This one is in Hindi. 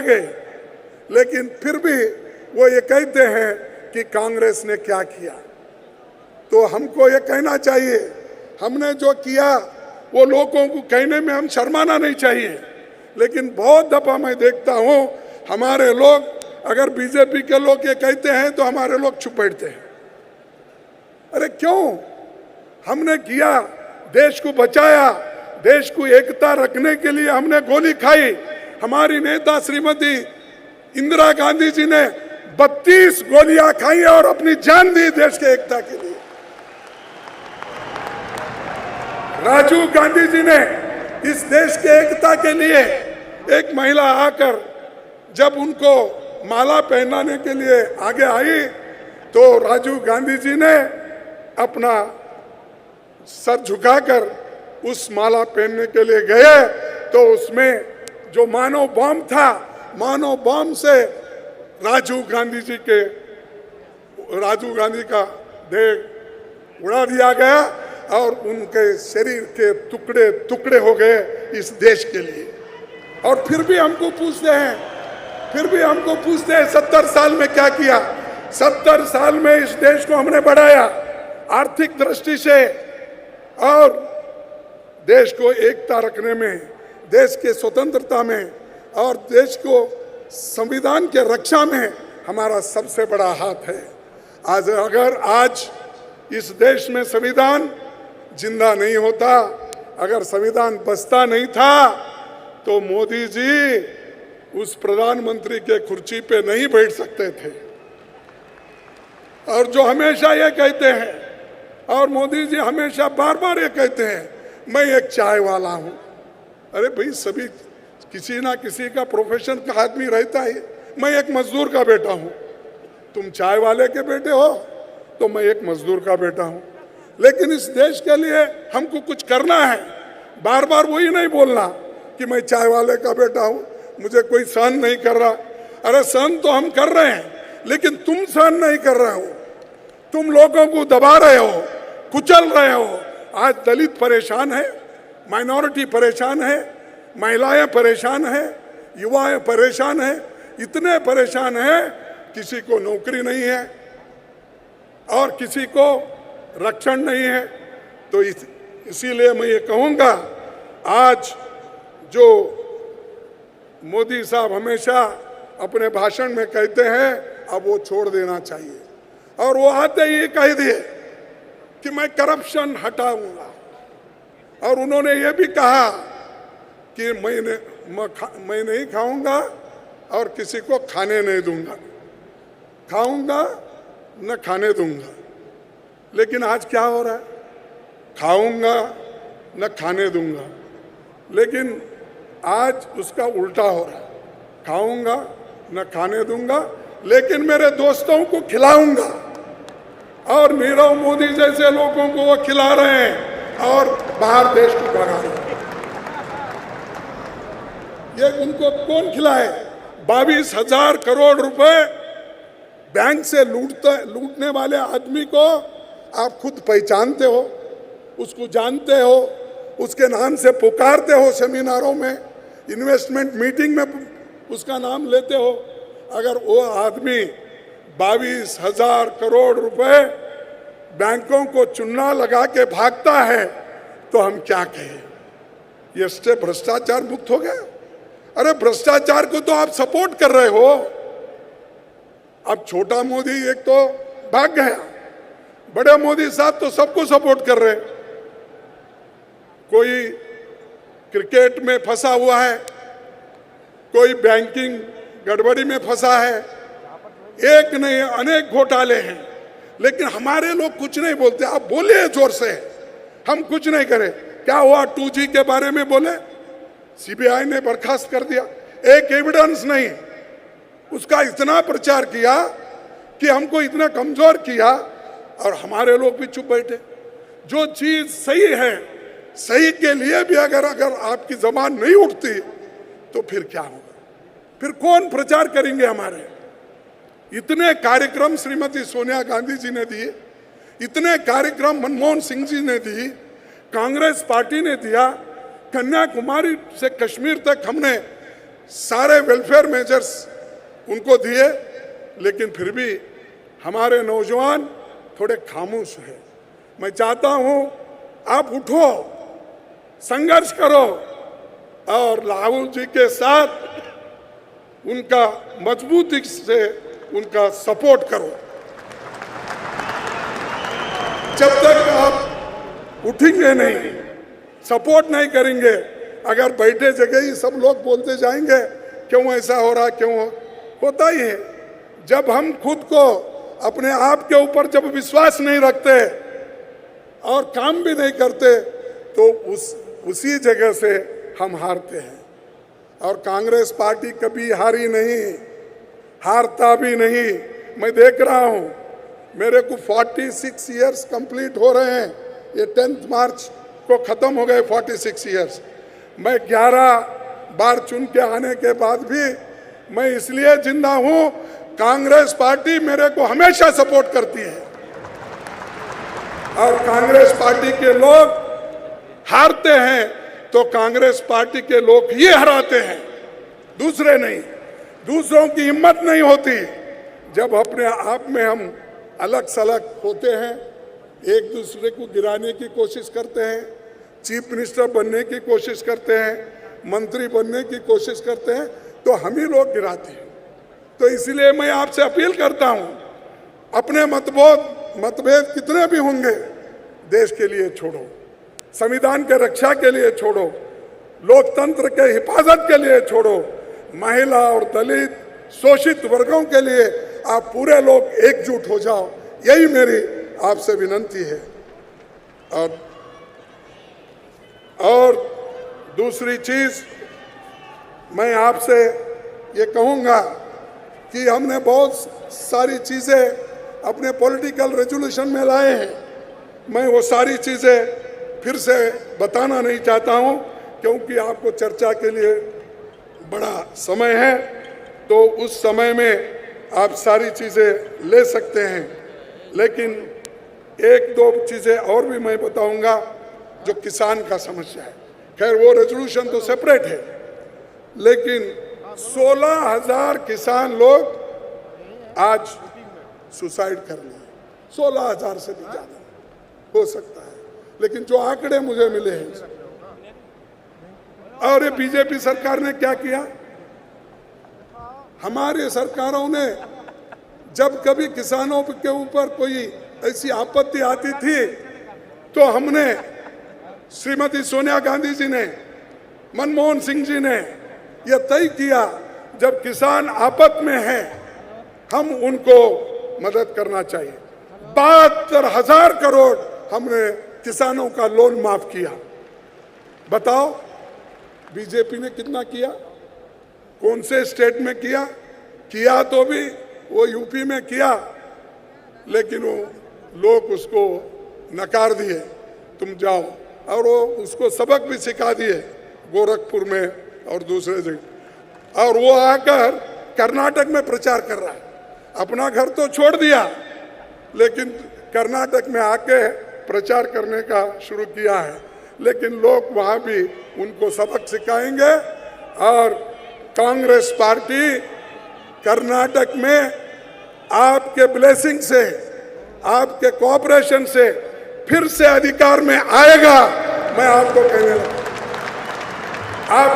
गए, लेकिन फिर भी वो ये कहते हैं कि कांग्रेस ने क्या किया। तो हमको ये कहना चाहिए, हमने जो किया वो लोगों को कहने में हम शर्माना नहीं चाहिए। लेकिन बहुत दफा मैं देखता हूँ हमारे लोग, अगर बीजेपी के लोग ये कहते हैं तो हमारे लोग चुप बैठते हैं। अरे क्यों? हमने किया, देश को बचाया, देश को एकता रखने के लिए हमने गोली खाई। हमारी नेता श्रीमती इंदिरा गांधी जी ने 32 गोलियां खाई और अपनी जान दी देश के एकता के लिए। राजीव गांधी जी ने इस देश के एकता के लिए, एक महिला आकर जब उनको माला पहनाने के लिए आगे आई तो राजीव गांधी जी ने अपना सर झुकाकर उस माला पहनने के लिए गए तो उसमें जो मानव बम था, मानव बम से राजीव गांधी का देह उड़ा दिया गया और उनके शरीर के टुकड़े टुकड़े हो गए इस देश के लिए। और फिर भी हमको पूछते हैं 70 साल में क्या किया। 70 साल में इस देश को हमने बढ़ाया आर्थिक दृष्टि से, और देश को एकता रखने में, देश के स्वतंत्रता में और देश को संविधान के रक्षा में हमारा सबसे बड़ा हाथ है। आज इस देश में संविधान जिंदा नहीं होता, अगर संविधान बचता नहीं था तो मोदी जी उस प्रधानमंत्री के कुर्सी पे नहीं बैठ सकते थे। और जो हमेशा ये कहते हैं, और मोदी जी हमेशा बार बार ये कहते हैं, मैं एक चाय वाला हूं। अरे भाई, सभी किसी ना किसी का प्रोफेशन का आदमी रहता है। मैं एक मजदूर का बेटा हूं, तुम चाय वाले के बेटे हो तो मैं एक मजदूर का बेटा हूं। लेकिन इस देश के लिए हमको कुछ करना है, बार बार वही नहीं बोलना कि मैं चाय वाले का बेटा हूं, मुझे कोई सहन नहीं कर रहा। अरे सहन तो हम कर रहे हैं, लेकिन तुम सहन नहीं कर रहे हो, तुम लोगों को दबा रहे हो, कुचल रहे हो। आज दलित परेशान है, माइनॉरिटी परेशान है, महिलाएं परेशान है, युवाएं परेशान है, इतने परेशान है, किसी को नौकरी नहीं है और किसी को रक्षण नहीं है। तो इसीलिए मैं ये कहूँगा, आज जो मोदी साहब हमेशा अपने भाषण में कहते हैं, अब वो छोड़ देना चाहिए। और वो आते ही कह दिए कि मैं करप्शन हटाऊंगा, और उन्होंने ये भी कहा कि मैं नहीं खाऊंगा और किसी को खाने नहीं दूंगा, खाऊंगा न खाने दूंगा। लेकिन आज क्या हो रहा है? खाऊंगा न खाने दूंगा, लेकिन आज उसका उल्टा हो रहा है, खाऊंगा न खाने दूंगा लेकिन मेरे दोस्तों को खिलाऊंगा। और नीरव मोदी जैसे लोगों को वो खिला रहे हैं और बाहर देश को भगा रहे हैं। ये उनको कौन खिलाए? 22,000 करोड़ रुपए बैंक से लूटने वाले आदमी को आप खुद पहचानते हो, उसको जानते हो, उसके नाम से पुकारते हो, सेमिनारों में, इन्वेस्टमेंट मीटिंग में उसका नाम लेते हो। अगर वो आदमी 22,000 करोड़ रुपए बैंकों को चुन्ना लगा के भागता है तो हम क्या कहें? ये स्टेप भ्रष्टाचार मुक्त हो गया। अरे भ्रष्टाचार को तो आप सपोर्ट कर रहे हो। अब छोटा मोदी एक तो भाग गया, बड़े मोदी साहब तो सबको सपोर्ट कर रहे। कोई क्रिकेट में फंसा हुआ है, कोई बैंकिंग गड़बड़ी में फंसा है, एक नहीं अनेक घोटाले हैं, लेकिन हमारे लोग कुछ नहीं बोलते। आप बोलिए जोर से, हम कुछ नहीं करें। क्या हुआ? 2G के बारे में बोले, सीबीआई ने बर्खास्त कर दिया, एक एविडेंस नहीं। उसका इतना प्रचार किया कि हमको इतना कमजोर किया और हमारे लोग भी चुप बैठे। जो चीज सही है, सही के लिए भी अगर आपकी जबान नहीं उठती तो फिर क्या होगा? फिर कौन प्रचार करेंगे हमारे? इतने कार्यक्रम श्रीमती सोनिया गांधी जी ने दिए, इतने कार्यक्रम मनमोहन सिंह जी ने दी, कांग्रेस पार्टी ने दिया, कन्याकुमारी से कश्मीर तक हमने सारे वेलफेयर मेजर्स उनको दिए, लेकिन फिर भी हमारे नौजवान थोड़े खामोश हैं। मैं चाहता हूं आप उठो, संघर्ष करो और राहुल जी के साथ उनका मजबूती से उनका सपोर्ट करो। जब तक आप उठेंगे नहीं, सपोर्ट नहीं करेंगे, अगर बैठे जगह ही सब लोग बोलते जाएंगे क्यों ऐसा हो रहा, क्यों होता ही है। जब हम खुद को अपने आप के ऊपर जब विश्वास नहीं रखते और काम भी नहीं करते तो उसी जगह से हम हारते हैं। और कांग्रेस पार्टी कभी हारी नहीं, हारता भी नहीं। मैं देख रहा हूं, मेरे को 46 इयर्स कंप्लीट हो रहे हैं। ये 10 मार्च को खत्म हो गए 46 इयर्स। मैं 11 बार चुन के आने के बाद भी मैं इसलिए जिंदा हूं, कांग्रेस पार्टी मेरे को हमेशा सपोर्ट करती है। और कांग्रेस पार्टी के लोग हारते हैं तो कांग्रेस पार्टी के लोग ही हराते हैं, दूसरे नहीं। दूसरों की हिम्मत नहीं होती। जब अपने आप में हम अलग सलग होते हैं, एक दूसरे को गिराने की कोशिश करते हैं, चीफ मिनिस्टर बनने की कोशिश करते हैं, मंत्री बनने की कोशिश करते हैं, तो हम ही लोग गिराते हैं। तो इसलिए मैं आपसे अपील करता हूं, अपने मतभेद कितने भी होंगे, देश के लिए छोड़ो, संविधान के रक्षा के लिए छोड़ो, लोकतंत्र के हिफाजत के लिए छोड़ो, महिला और दलित शोषित वर्गों के लिए आप पूरे लोग एकजुट हो जाओ। यही मेरी आपसे विनती है। और दूसरी चीज मैं आपसे ये कहूँगा कि हमने बहुत सारी चीज़ें अपने पॉलिटिकल रेजोल्यूशन में लाए हैं। मैं वो सारी चीज़ें फिर से बताना नहीं चाहता हूँ, क्योंकि आपको चर्चा के लिए बड़ा समय है, तो उस समय में आप सारी चीज़ें ले सकते हैं। लेकिन एक दो चीज़ें और भी मैं बताऊंगा जो किसान का समस्या है। खैर वो रेजोल्यूशन तो सेपरेट है, लेकिन 16,000 किसान लोग आज सुसाइड कर लिए। 16,000 से भी ज़्यादा हो सकता है, लेकिन जो आंकड़े मुझे मिले हैं। और ये बीजेपी सरकार ने क्या किया? हमारी सरकारों ने जब कभी किसानों के ऊपर कोई ऐसी आपत्ति आती थी तो हमने, श्रीमती सोनिया गांधी जी ने, मनमोहन सिंह जी ने यह तय किया, जब किसान आपत में हैं हम उनको मदद करना चाहिए। 72,000 करोड़ हमने किसानों का लोन माफ किया। बताओ बीजेपी ने कितना किया? कौन से स्टेट में किया? किया तो भी वो यूपी में किया, लेकिन वो लोग उसको नकार दिए, तुम जाओ। और वो उसको सबक भी सिखा दिए गोरखपुर में और दूसरे जगह। और वो आकर कर्नाटक में प्रचार कर रहा है। अपना घर तो छोड़ दिया, लेकिन कर्नाटक में आके प्रचार करने का शुरू किया है। लेकिन लोग वहाँ भी उनको सबक सिखाएंगे। और कांग्रेस पार्टी कर्नाटक में आपके ब्लेसिंग से, आपके कोऑपरेशन से फिर से अधिकार में आएगा। मैं आपको कहने लगा, आप